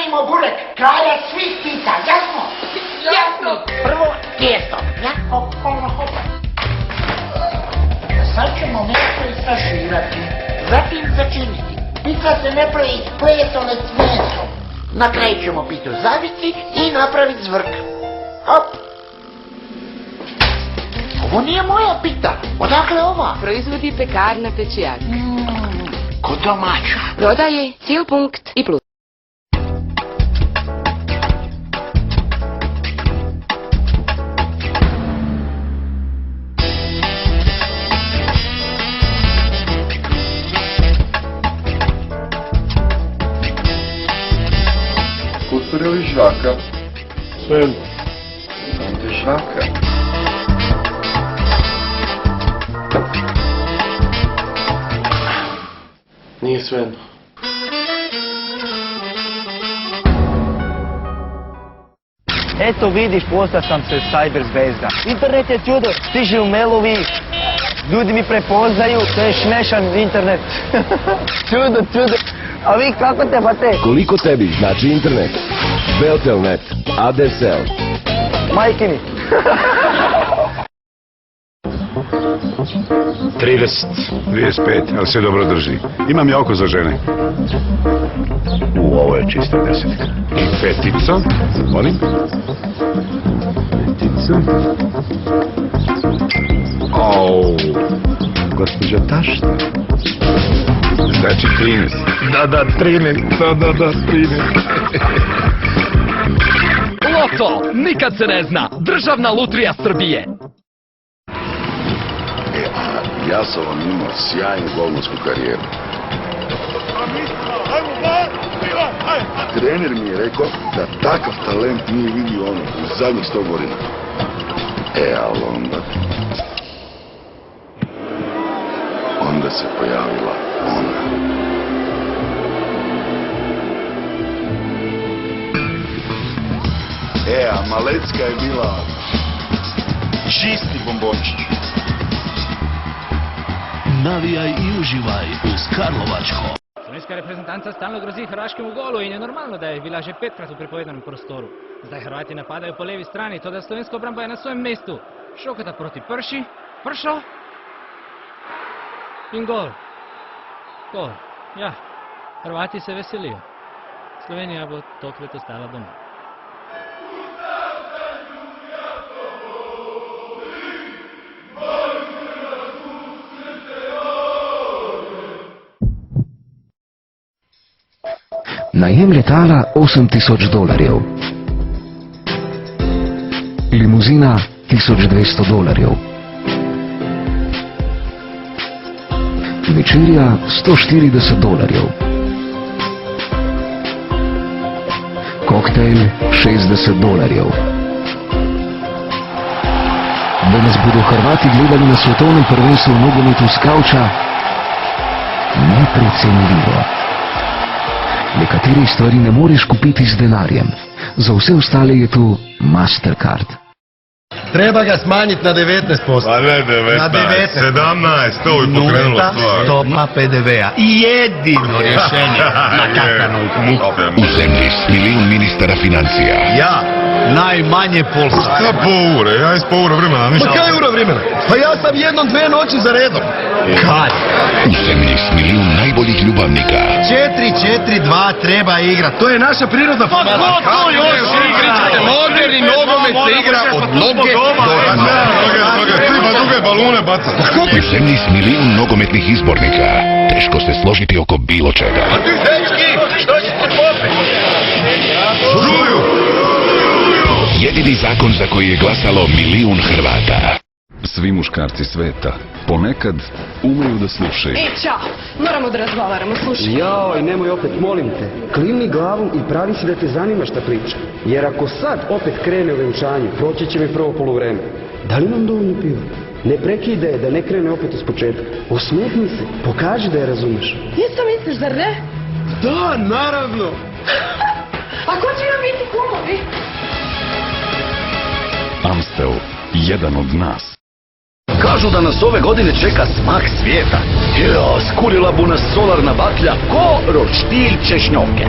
pravimo burek, kralja svih pita, jasno? Jasno. Prvo tijesto, hopa. Sad ćemo meso istaširati, zatim začiniti. Pita se ne pravi iz pletole s mesom. Na kraju ćemo pitu zaviti i napraviti zvrk. Hop. Ovo nije moja pita. Odakle ova? Proizvodi pekarna Pečijak. Ko domaća. Prodaje Cijelpunkt i Plus. Kucur ili žvaka? Sven. Onda žvaka. Nije Sven. Eto vidiš, postao sam se cyber zvezda. Internet je čudo, stižu mailovi, ljudi mi prepoznaju, to je smešan internet. Čudo. A vi kako te bate? Koliko tebi znači internet? Beotel.net, ADSL. Majke mi. 30, 25, ali sve dobro drži. Imam ja oko za žene. Ovo je čista desetka. I petica? Molim? Petica? Au, gospođa tašta. Znači 13. Da, 13. Da, 13. Loto, nikad se ne zna. Državna lutrija Srbije. Ja sam vam imao sjajnu golmansku karijeru. Trener mi je rekao da takav talent nije vidio u zadnjih 100 godina. Ali onda se pojavila ona. A Malecka je bila čisti bombončić. Navijaj i uživaj uz Karlovačko. Slovenska reprezentanca stalno grozi Hrvaškemu golu in je normalno, da je bila že 5-krat v prepovedanem prostoru. Zdaj Hrvati napadajo po levi strani, to da slovenska obramba je na svojem mestu. Šokota proti Prši, Pršo in gol. Gol. Ja, Hrvati se veselijo. Slovenija bo tokrat ostala doma. Najem letala $8,000. Limuzina $1,200. Večerja $140. Koktejl $60. Da nas bodo Hrvati gledali na svetovnem prvenstvu v nogometu s kavča, neprecenljivo. Nekaterih stvari ne moreš kupiti z denarjem, za vse ostale je tu Mastercard. Treba ga smanjiti na 19%. Pa ne 19, na 19. 17, to bi pokrenulo stvar. Stopa PDV-a. Jedino rješenje na kakanu muku. U zemlji s milijun ministara financija. Ja, najmanje Polska. Šta po ure? Ja iz po ura vremena ništa. Pa kaj ura vremena? Pa ja sam 1-2 noći za redom. Kad? U zemlji s milijun najboljih ljubavnika. 4-4-2 treba igrat. To je naša priroda. Pa to još igričate? Moderni nogomet se igra od noge do ramena. Ti duge balune baca. U zemlji s milijun nogometnih izbornika. Teško se složiti oko bilo čega. A ti dečki, što ćete popeti? Žuju! Jedini zakon za koji je glasalo milijun Hrvata. Svi muškarci sveta ponekad umeju da slušaju. Ćao, moramo da razgovaramo, slušaj. Joj, nemoj opet, molim te. Klimni glavom i pravi se da te zanima šta priča. Jer ako sad opet krene u venčanju, proći će mi prvo poluvreme. Da li nam dovoljno piva? Ne prekide da ne krene opet iz početka. Osmehni se, pokaži da je razumeš. Isto misliš, zar ne? Da, naravno. A ko će nam biti kumovi? Amstel, jedan od nas. Kažu da nas ove godine čeka smak svijeta. Skurila bu nas solarna baklja ko roštilj češnjovke.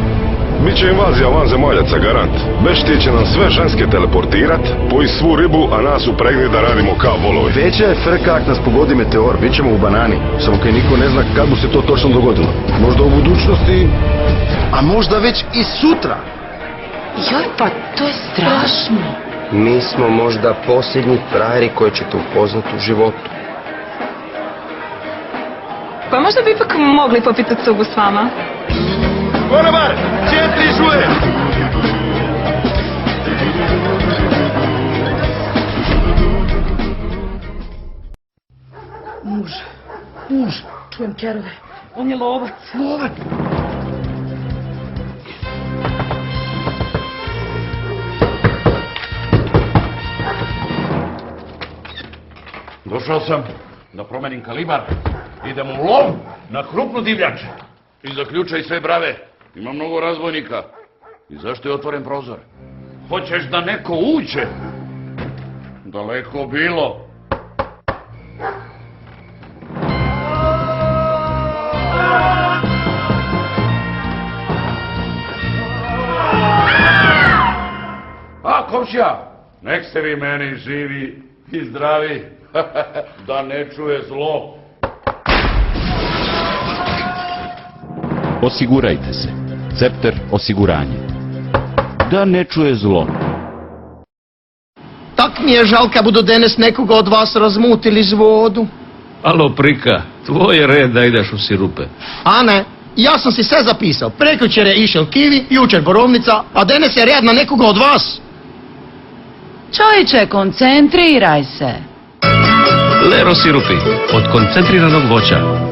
Biće invazija vanzemaljaca, garant. Beštije će nam sve ženske teleportirat, poji svu ribu, a nas upregni da radimo kao volovi. Veća je frka ak nas pogodi meteor, bit ćemo u banani. Samo kaj niko ne zna kad mu se to točno dogodilo. Možda u budućnosti, a možda već i sutra. Joj, pa to je strašno. Mi smo možda posljednji frajeri koje ćete upoznat u životu. Pa možda bi ipak mogli popiti cugu s vama. Konobar, 4 žuje! Muž, čujem kerove. On je lovac. Lovac? Došao sam da promenim kalibar. Idem u lov na krupnu divljač. I zaključaj sve brave. Ima mnogo razbojnika. I zašto je otvoren prozor? Hoćeš da neko uđe? Daleko bilo. A, komšija, nek ste vi meni živi i zdravi, da ne čuje zlo. Osigurajte se. Cepter osiguranje. Da ne čuje zlo. Tak mi je žal kad budu danas nekoga od vas razmutili z vodu. Alo, prika, tvoj je red da ideš u sirupe. A ne, ja sam si sve zapisao. Prekjučer je išel kivi, jučer borovnica, a danas je red na nekoga od vas. Čovječe, koncentriraj se. Lero sirupi, od koncentriranog voća.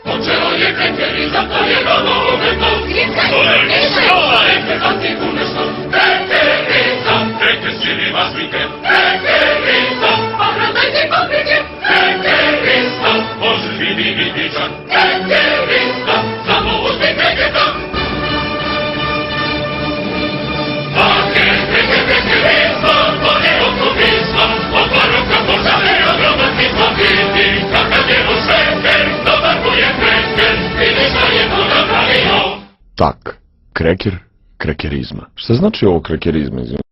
Počeo je Kekerizam, to je novo umetnost. Kekerizam, Kekerizam, vas vikend. Kekerizam, pogledajte paprike. Kekerizam, možeš vidi vidičan. Kekerizam, samo uzmi Kekerizam. Kekerizam, to je optimizam. Otvaram ka požare, ogroman pisma vidi. Kakav je u šeker, dobar mu je kreker. Vidi šta je mu napravio. Tak, kreker, krekerizma. Šta znači ovo krekerizma, izvim?